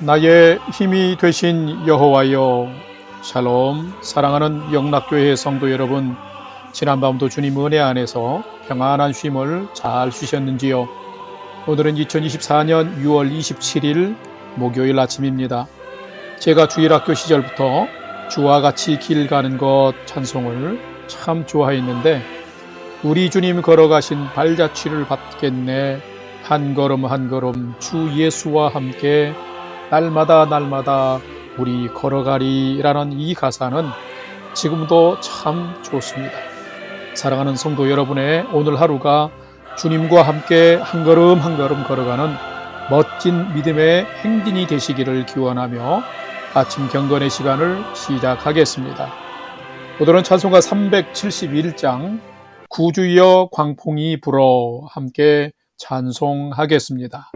나의 힘이 되신 여호와여, 샬롬. 사랑하는 영락교회 성도 여러분, 지난밤도 주님 은혜 안에서 평안한 쉼을 잘 쉬셨는지요? 오늘은 2024년 6월 27일 목요일 아침입니다. 제가 주일학교 시절부터 주와 같이 길 가는 것 찬송을 참 좋아했는데, 우리 주님 걸어가신 발자취를 받겠네, 한 걸음 한 걸음 주 예수와 함께 날마다 날마다 우리 걸어가리라는 이 가사는 지금도 참 좋습니다. 사랑하는 성도 여러분의 오늘 하루가 주님과 함께 한 걸음 한 걸음 걸어가는 멋진 믿음의 행진이 되시기를 기원하며 아침 경건의 시간을 시작하겠습니다. 오늘은 찬송가 371장 구주여 광풍이 불어 함께 찬송하겠습니다.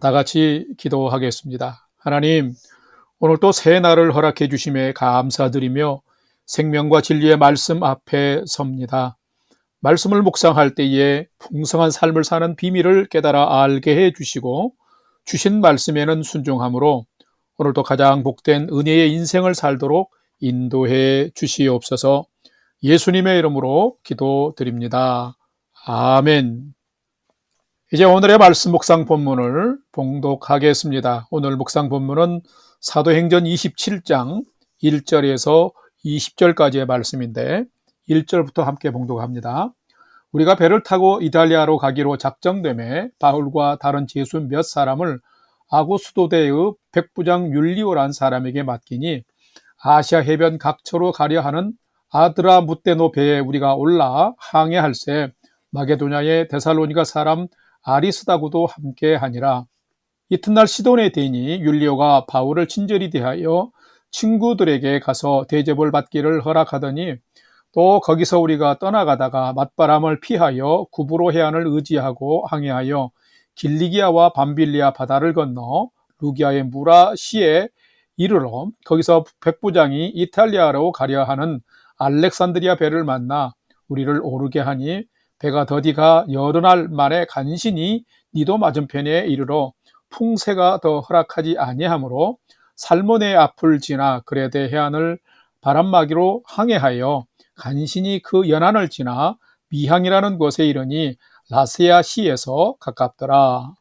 다 같이 기도하겠습니다. 하나님, 오늘 또 새 날을 허락해 주심에 감사드리며 생명과 진리의 말씀 앞에 섭니다. 말씀을 묵상할 때에 풍성한 삶을 사는 비밀을 깨달아 알게 해 주시고 주신 말씀에는 순종함으로 오늘도 가장 복된 은혜의 인생을 살도록 인도해 주시옵소서. 예수님의 이름으로 기도드립니다. 아멘. 이제 오늘의 말씀 묵상 본문을 봉독하겠습니다. 오늘 묵상 본문은 사도행전 27장 1절에서 20절까지의 말씀인데 1절부터 함께 봉독합니다. 우리가 배를 타고 이탈리아로 가기로 작정되매 바울과 다른 제수 몇 사람을 아고스도대의 백부장 율리오란 사람에게 맡기니 아시아 해변 각처로 가려 하는 아드라무테노 배에 우리가 올라 항해할새 마게도냐의 데살로니가 사람 아리스다고도 함께 하니라. 이튿날 시돈에 대니 율리오가 바울을 친절히 대하여 친구들에게 가서 대접을 받기를 허락하더니 또 거기서 우리가 떠나가다가 맞바람을 피하여 구브로 해안을 의지하고 항해하여 길리기아와 밤빌리아 바다를 건너 루기아의 무라시에 이르러 거기서 백부장이 이탈리아로 가려 하는 알렉산드리아 배를 만나 우리를 오르게 하니 배가 더디가 여러 날 만에 간신히 니도 맞은편에 이르러 풍세가 더 허락하지 아니하므로 살모네 앞을 지나 그레데 해안을 바람막이로 항해하여 간신히 그 연안을 지나 미항이라는 곳에 이르니 라세아 시에서 가깝더라.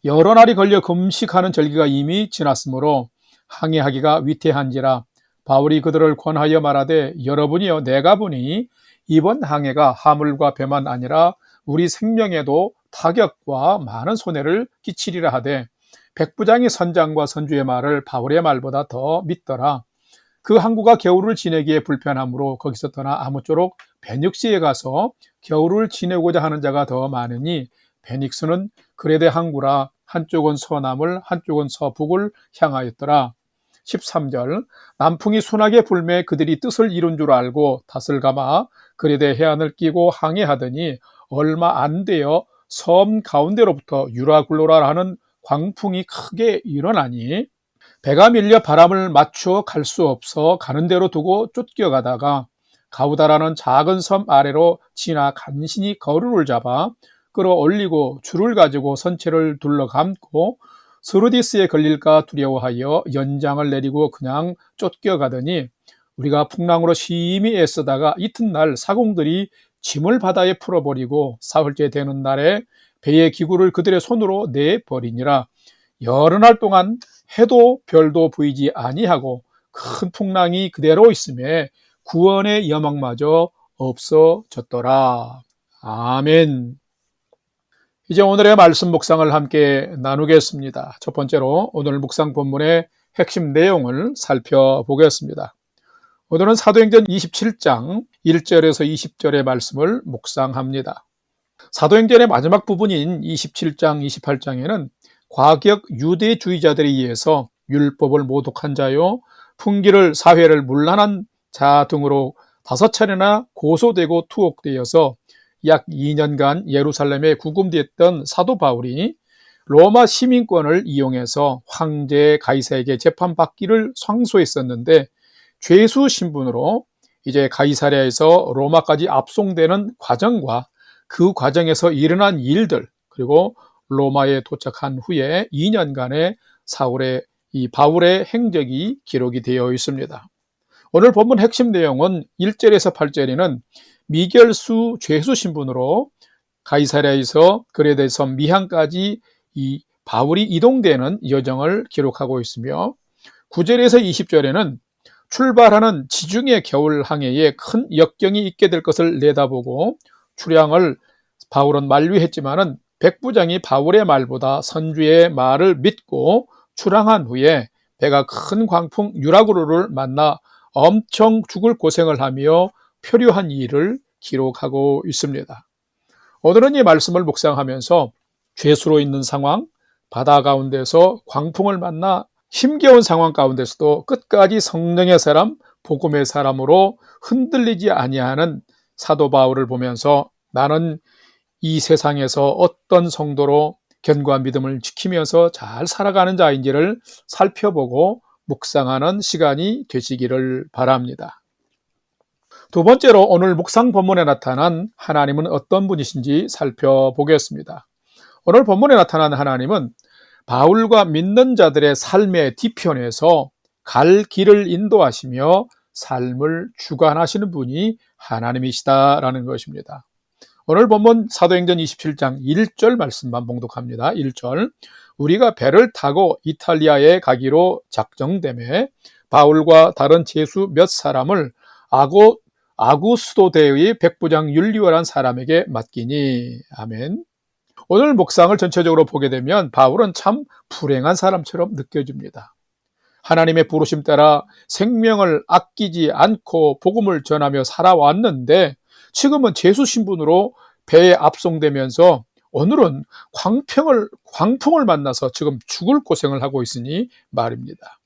여러 날이 걸려 금식하는 절기가 이미 지났으므로 항해하기가 위태한지라 바울이 그들을 권하여 말하되 여러분이여 내가 보니 이번 항해가 하물과 배만 아니라 우리 생명에도 타격과 많은 손해를 끼치리라 하되 백부장이 선장과 선주의 말을 바울의 말보다 더 믿더라. 그 항구가 겨울을 지내기에 불편하므로 거기서 떠나 아무쪼록 베닉스에 가서 겨울을 지내고자 하는 자가 더 많으니 베닉스는 그레데 항구라 한쪽은 서남을 한쪽은 서북을 향하였더라. 13절 남풍이 순하게 불매 그들이 뜻을 이룬 줄 알고 닷을 감아 그레데 해안을 끼고 항해하더니 얼마 안 되어 섬 가운데로부터 유라굴로라 하는 광풍이 크게 일어나니 배가 밀려 바람을 맞추어 갈 수 없어 가는 대로 두고 쫓겨가다가 가우다라는 작은 섬 아래로 지나 간신히 거루를 잡아 끌어올리고 줄을 가지고 선체를 둘러감고 스루디스에 걸릴까 두려워하여 연장을 내리고 그냥 쫓겨가더니 우리가 풍랑으로 심히 애쓰다가 이튿날 사공들이 짐을 바다에 풀어버리고 사흘째 되는 날에 배의 기구를 그들의 손으로 내버리니라. 여러 날 동안 해도 별도 보이지 아니하고 큰 풍랑이 그대로 있음에 구원의 여망마저 없어졌더라. 아멘. 이제 오늘의 말씀 묵상을 함께 나누겠습니다. 첫 번째로 오늘 묵상 본문의 핵심 내용을 살펴보겠습니다. 오늘은 사도행전 27장 1절에서 20절의 말씀을 묵상합니다. 사도행전의 마지막 부분인 27장, 28장에는 과격 유대주의자들에 의해서 율법을 모독한 자요, 풍기를 사회를 문란한 자 등으로 5차례나 고소되고 투옥되어서 약 2년간 예루살렘에 구금됐던 사도 바울이 로마 시민권을 이용해서 황제 가이사에게 재판받기를 상소했었는데 죄수 신분으로 이제 가이사랴에서 로마까지 압송되는 과정과 그 과정에서 일어난 일들 그리고 로마에 도착한 후에 2년간의 이 바울의 행적이 기록이 되어 있습니다. 오늘 본문 핵심 내용은 1절에서 8절에는 미결수 죄수 신분으로 가이사랴에서 그레데 섬 미항까지 이 바울이 이동되는 여정을 기록하고 있으며 9절에서 20절에는 출발하는 지중해 겨울 항해에 큰 역경이 있게 될 것을 내다보고 출항을 바울은 만류했지만은 백부장이 바울의 말보다 선주의 말을 믿고 출항한 후에 배가 큰 광풍 유라굴로를 만나 엄청 죽을 고생을 하며 표류한 일을 기록하고 있습니다. 오늘은 이 말씀을 묵상하면서 죄수로 있는 상황, 바다 가운데서 광풍을 만나 힘겨운 상황 가운데서도 끝까지 성령의 사람, 복음의 사람으로 흔들리지 아니하는 사도 바울을 보면서 나는 이 세상에서 어떤 성도로 견고한 믿음을 지키면서 잘 살아가는 자인지를 살펴보고 묵상하는 시간이 되시기를 바랍니다. 두 번째로 오늘 묵상 본문에 나타난 하나님은 어떤 분이신지 살펴보겠습니다. 오늘 본문에 나타난 하나님은 바울과 믿는 자들의 삶의 뒤편에서 갈 길을 인도하시며 삶을 주관하시는 분이 하나님이시다라는 것입니다. 오늘 본문 사도행전 27장 1절 말씀만 봉독합니다. 1절 우리가 배를 타고 이탈리아에 가기로 작정되매 바울과 다른 제수 몇 사람을 아구스도대의 백부장 율리오라는 사람에게 맡기니. 아멘. 오늘 묵상을 전체적으로 보게 되면 바울은 참 불행한 사람처럼 느껴집니다. 하나님의 부르심 따라 생명을 아끼지 않고 복음을 전하며 살아왔는데 지금은 제수 신분으로 배에 압송되면서 오늘은 광풍을 만나서 지금 죽을 고생을 하고 있으니 말입니다.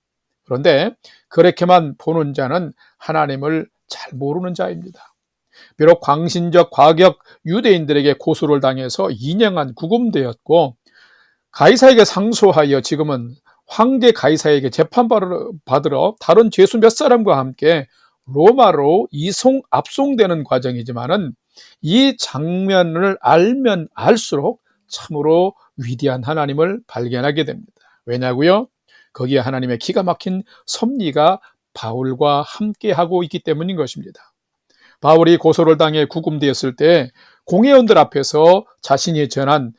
그런데 그렇게만 보는 자는 하나님을 잘 모르는 자입니다. 비록 광신적 과격 유대인들에게 고소를 당해서 2년간 구금되었고 가이사에게 상소하여 지금은 황제 가이사에게 재판받으러 다른 죄수 몇 사람과 함께 로마로 압송되는 과정이지만은 이 장면을 알면 알수록 참으로 위대한 하나님을 발견하게 됩니다. 왜냐고요? 거기에 하나님의 기가 막힌 섭리가 바울과 함께하고 있기 때문인 것입니다. 바울이 고소를 당해 구금되었을 때 공회원들 앞에서 자신이 전한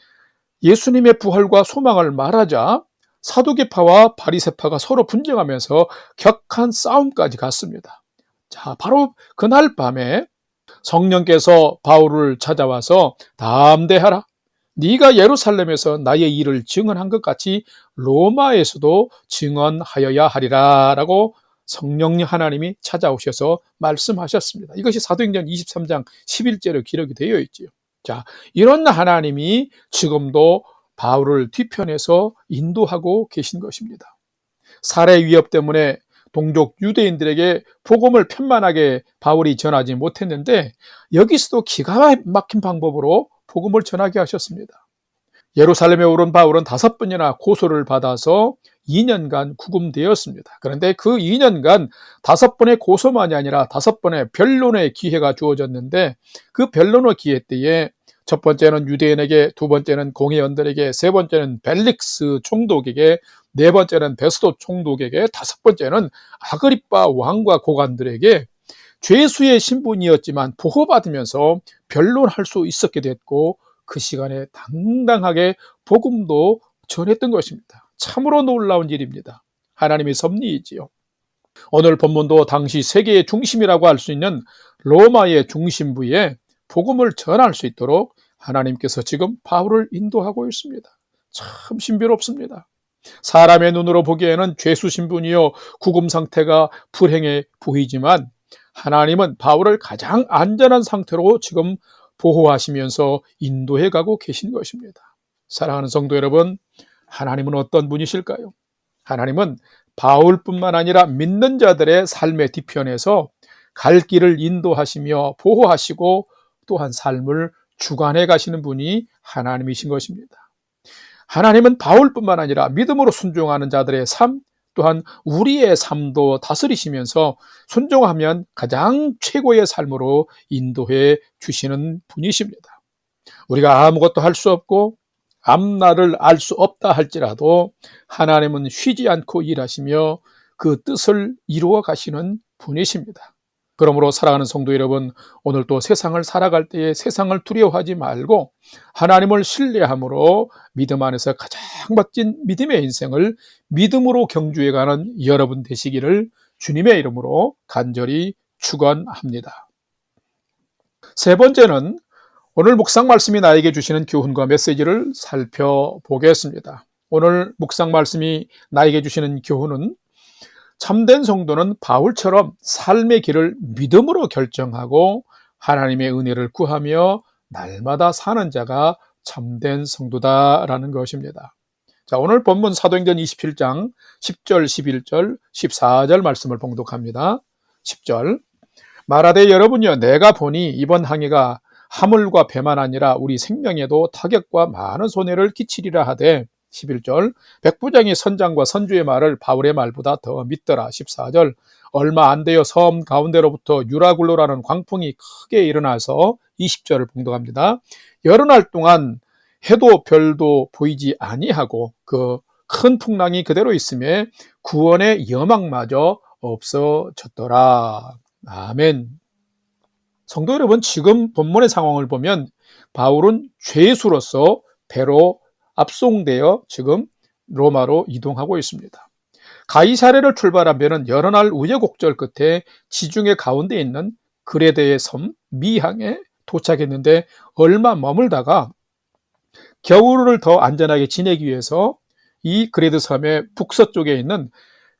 예수님의 부활과 소망을 말하자 사두개파와 바리새파가 서로 분쟁하면서 격한 싸움까지 갔습니다. 자, 바로 그날 밤에 성령께서 바울을 찾아와서 담대하라. 네가 예루살렘에서 나의 일을 증언한 것 같이 로마에서도 증언하여야 하리라 라고 성령 하나님이 찾아오셔서 말씀하셨습니다. 이것이 사도행전 23장 11절에 기록이 되어 있지요. 자, 이런 하나님이 지금도 바울을 뒤편에서 인도하고 계신 것입니다. 살해 위협 때문에 동족 유대인들에게 복음을 편만하게 바울이 전하지 못했는데 여기서도 기가 막힌 방법으로 복음을 전하게 하셨습니다. 예루살렘에 오른 바울은 5번이나 고소를 받아서 2년간 구금되었습니다. 그런데 그 2년간 5번의 고소만이 아니라 5번의 변론의 기회가 주어졌는데 그 변론의 기회 때에 첫 번째는 유대인에게, 두 번째는 공회원들에게, 세 번째는 벨릭스 총독에게, 네 번째는 베스도 총독에게, 다섯 번째는 아그리빠 왕과 고관들에게 죄수의 신분이었지만 보호받으면서 변론할 수 있었게 됐고 그 시간에 당당하게 복음도 전했던 것입니다. 참으로 놀라운 일입니다. 하나님의 섭리이지요. 오늘 본문도 당시 세계의 중심이라고 할 수 있는 로마의 중심부에 복음을 전할 수 있도록 하나님께서 지금 바울을 인도하고 있습니다. 참 신비롭습니다. 사람의 눈으로 보기에는 죄수 신분이요 구금 상태가 불행해 보이지만 하나님은 바울을 가장 안전한 상태로 지금 보호하시면서 인도해 가고 계신 것입니다. 사랑하는 성도 여러분, 하나님은 어떤 분이실까요? 하나님은 바울뿐만 아니라 믿는 자들의 삶의 뒤편에서 갈 길을 인도하시며 보호하시고 또한 삶을 주관해 가시는 분이 하나님이신 것입니다. 하나님은 바울뿐만 아니라 믿음으로 순종하는 자들의 삶, 또한 우리의 삶도 다스리시면서 순종하면 가장 최고의 삶으로 인도해 주시는 분이십니다. 우리가 아무것도 할 수 없고 앞날을 알 수 없다 할지라도 하나님은 쉬지 않고 일하시며 그 뜻을 이루어 가시는 분이십니다. 그러므로 사랑하는 성도 여러분, 오늘 또 세상을 살아갈 때에 세상을 두려워하지 말고 하나님을 신뢰함으로 믿음 안에서 가장 멋진 믿음의 인생을 믿음으로 경주해가는 여러분 되시기를 주님의 이름으로 간절히 축원합니다. 세 번째는 오늘 묵상 말씀이 나에게 주시는 교훈과 메시지를 살펴보겠습니다. 오늘 묵상 말씀이 나에게 주시는 교훈은 참된 성도는 바울처럼 삶의 길을 믿음으로 결정하고 하나님의 은혜를 구하며 날마다 사는 자가 참된 성도다라는 것입니다. 자, 오늘 본문 사도행전 27장 10절, 11절, 14절 말씀을 봉독합니다. 10절 말하되 여러분이여 내가 보니 이번 항해가 하물과 배만 아니라 우리 생명에도 타격과 많은 손해를 끼치리라 하되 11절 백부장이 선장과 선주의 말을 바울의 말보다 더 믿더라. 14절 얼마 안 되어 섬 가운데로부터 유라굴로라는 광풍이 크게 일어나서 20절을 봉독합니다. 여러 날 동안 해도 별도 보이지 아니하고 그 큰 풍랑이 그대로 있음에 구원의 여망마저 없어졌더라. 아멘. 성도 여러분, 지금 본문의 상황을 보면 바울은 죄수로서 배로 압송되어 지금 로마로 이동하고 있습니다. 가이사랴를 출발하면 여러 날 우여곡절 끝에 지중해 가운데 있는 그레데의 섬 미항에 도착했는데 얼마 머물다가 겨울을 더 안전하게 지내기 위해서 이 그레데 섬의 북서쪽에 있는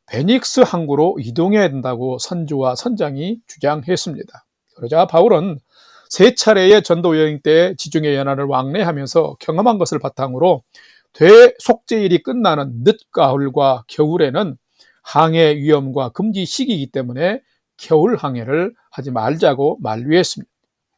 베닉스 항구로 이동해야 된다고 선주와 선장이 주장했습니다. 그러자 바울은 세 차례의 전도 여행 때 지중해 연안을 왕래하면서 경험한 것을 바탕으로 대속죄일이 끝나는 늦가을과 겨울에는 항해 위험과 금지 시기이기 때문에 겨울 항해를 하지 말자고 만류했습니다.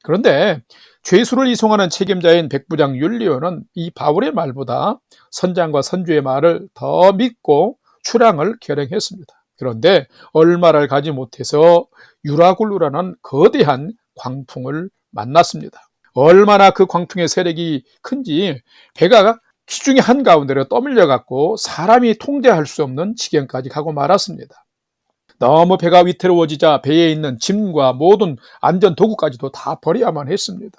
그런데 죄수를 이송하는 책임자인 백부장 율리오는 이 바울의 말보다 선장과 선주의 말을 더 믿고 출항을 결행했습니다. 그런데 얼마를 가지 못해서 유라굴루라는 거대한 광풍을 만났습니다. 얼마나 그 광풍의 세력이 큰지 배가 기중의 한가운데로 떠밀려갖고 사람이 통제할 수 없는 지경까지 가고 말았습니다. 너무 배가 위태로워지자 배에 있는 짐과 모든 안전 도구까지도 다 버려야만 했습니다.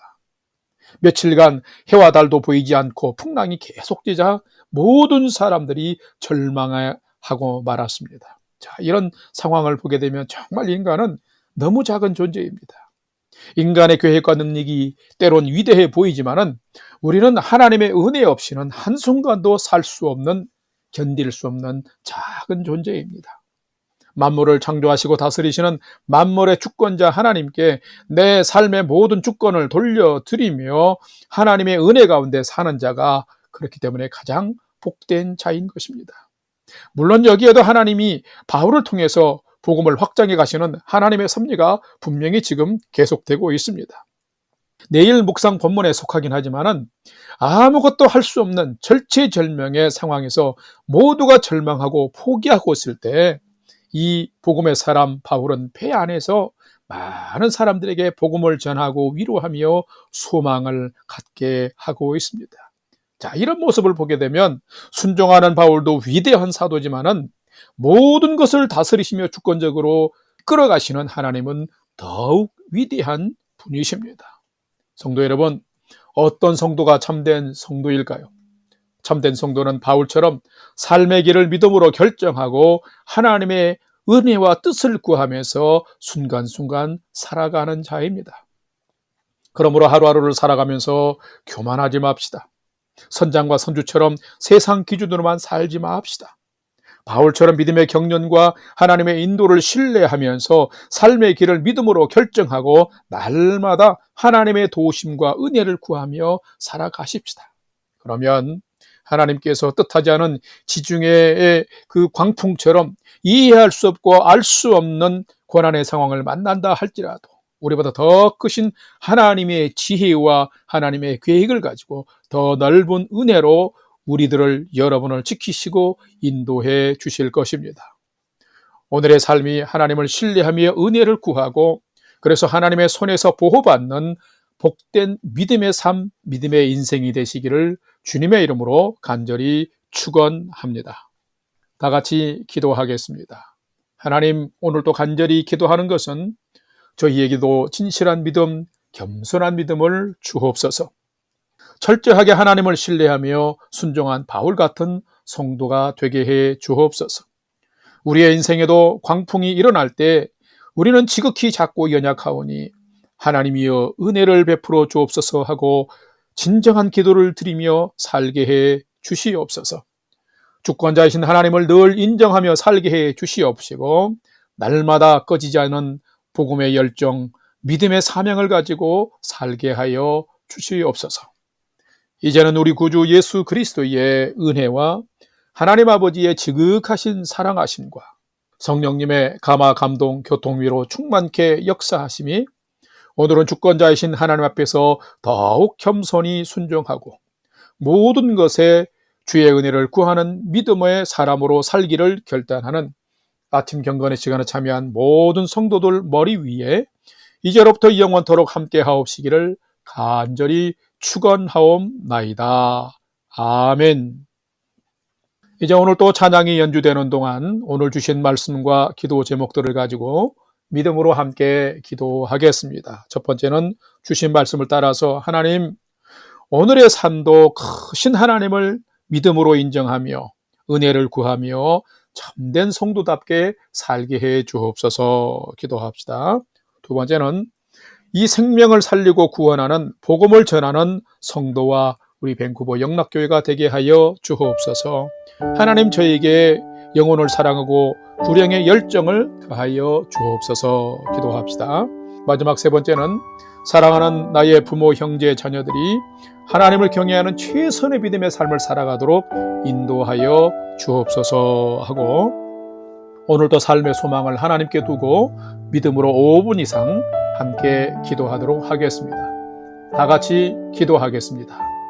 며칠간 해와 달도 보이지 않고 풍랑이 계속되자 모든 사람들이 절망하고 말았습니다. 자, 이런 상황을 보게 되면 정말 인간은 너무 작은 존재입니다. 인간의 계획과 능력이 때론 위대해 보이지만은 우리는 하나님의 은혜 없이는 한순간도 살 수 없는, 견딜 수 없는 작은 존재입니다. 만물을 창조하시고 다스리시는 만물의 주권자 하나님께 내 삶의 모든 주권을 돌려드리며 하나님의 은혜 가운데 사는 자가 그렇기 때문에 가장 복된 자인 것입니다. 물론 여기에도 하나님이 바울을 통해서 복음을 확장해 가시는 하나님의 섭리가 분명히 지금 계속되고 있습니다. 내일 묵상 본문에 속하긴 하지만은 아무것도 할 수 없는 절체절명의 상황에서 모두가 절망하고 포기하고 있을 때 이 복음의 사람 바울은 배 안에서 많은 사람들에게 복음을 전하고 위로하며 소망을 갖게 하고 있습니다. 자, 이런 모습을 보게 되면 순종하는 바울도 위대한 사도지만은 모든 것을 다스리시며 주권적으로 끌어가시는 하나님은 더욱 위대한 분이십니다. 성도 여러분, 어떤 성도가 참된 성도일까요? 참된 성도는 바울처럼 삶의 길을 믿음으로 결정하고 하나님의 은혜와 뜻을 구하면서 순간순간 살아가는 자입니다. 그러므로 하루하루를 살아가면서 교만하지 맙시다. 선장과 선주처럼 세상 기준으로만 살지 맙시다. 바울처럼 믿음의 경륜과 하나님의 인도를 신뢰하면서 삶의 길을 믿음으로 결정하고 날마다 하나님의 도우심과 은혜를 구하며 살아가십시다. 그러면 하나님께서 뜻하지 않은 지중해의 그 광풍처럼 이해할 수 없고 알 수 없는 고난의 상황을 만난다 할지라도 우리보다 더 크신 하나님의 지혜와 하나님의 계획을 가지고 더 넓은 은혜로 우리들을, 여러분을 지키시고 인도해 주실 것입니다. 오늘의 삶이 하나님을 신뢰하며 은혜를 구하고 그래서 하나님의 손에서 보호받는 복된 믿음의 삶, 믿음의 인생이 되시기를 주님의 이름으로 간절히 축원합니다. 다 같이 기도하겠습니다. 하나님, 오늘도 간절히 기도하는 것은 저희에게도 진실한 믿음, 겸손한 믿음을 주옵소서. 철저하게 하나님을 신뢰하며 순종한 바울 같은 성도가 되게 해 주옵소서. 우리의 인생에도 광풍이 일어날 때 우리는 지극히 작고 연약하오니 하나님이여 은혜를 베풀어 주옵소서 하고 진정한 기도를 드리며 살게 해 주시옵소서. 주권자이신 하나님을 늘 인정하며 살게 해 주시옵시고 날마다 꺼지지 않은 복음의 열정, 믿음의 사명을 가지고 살게 하여 주시옵소서. 이제는 우리 구주 예수 그리스도의 은혜와 하나님 아버지의 지극하신 사랑하심과 성령님의 감화 감동 교통위로 충만케 역사하심이 오늘은 주권자이신 하나님 앞에서 더욱 겸손히 순종하고 모든 것에 주의 은혜를 구하는 믿음의 사람으로 살기를 결단하는 아침 경건의 시간에 참여한 모든 성도들 머리 위에 이제로부터 영원토록 함께 하옵시기를 간절히 축원하옵나이다. 아멘. 이제 오늘 또 찬양이 연주되는 동안 오늘 주신 말씀과 기도 제목들을 가지고 믿음으로 함께 기도하겠습니다. 첫 번째는 주신 말씀을 따라서 하나님, 오늘의 삶도 크신 하나님을 믿음으로 인정하며 은혜를 구하며 참된 성도답게 살게 해 주옵소서 기도합시다. 두 번째는 이 생명을 살리고 구원하는 복음을 전하는 성도와 우리 밴쿠버 영락교회가 되게 하여 주옵소서. 하나님, 저에게 영혼을 사랑하고 불행의 열정을 더하여 주옵소서 기도합시다. 마지막 세 번째는 사랑하는 나의 부모, 형제, 자녀들이 하나님을 경외하는 최선의 믿음의 삶을 살아가도록 인도하여 주옵소서 하고, 오늘도 삶의 소망을 하나님께 두고 믿음으로 5분 이상 함께 기도하도록 하겠습니다. 다 같이 기도하겠습니다.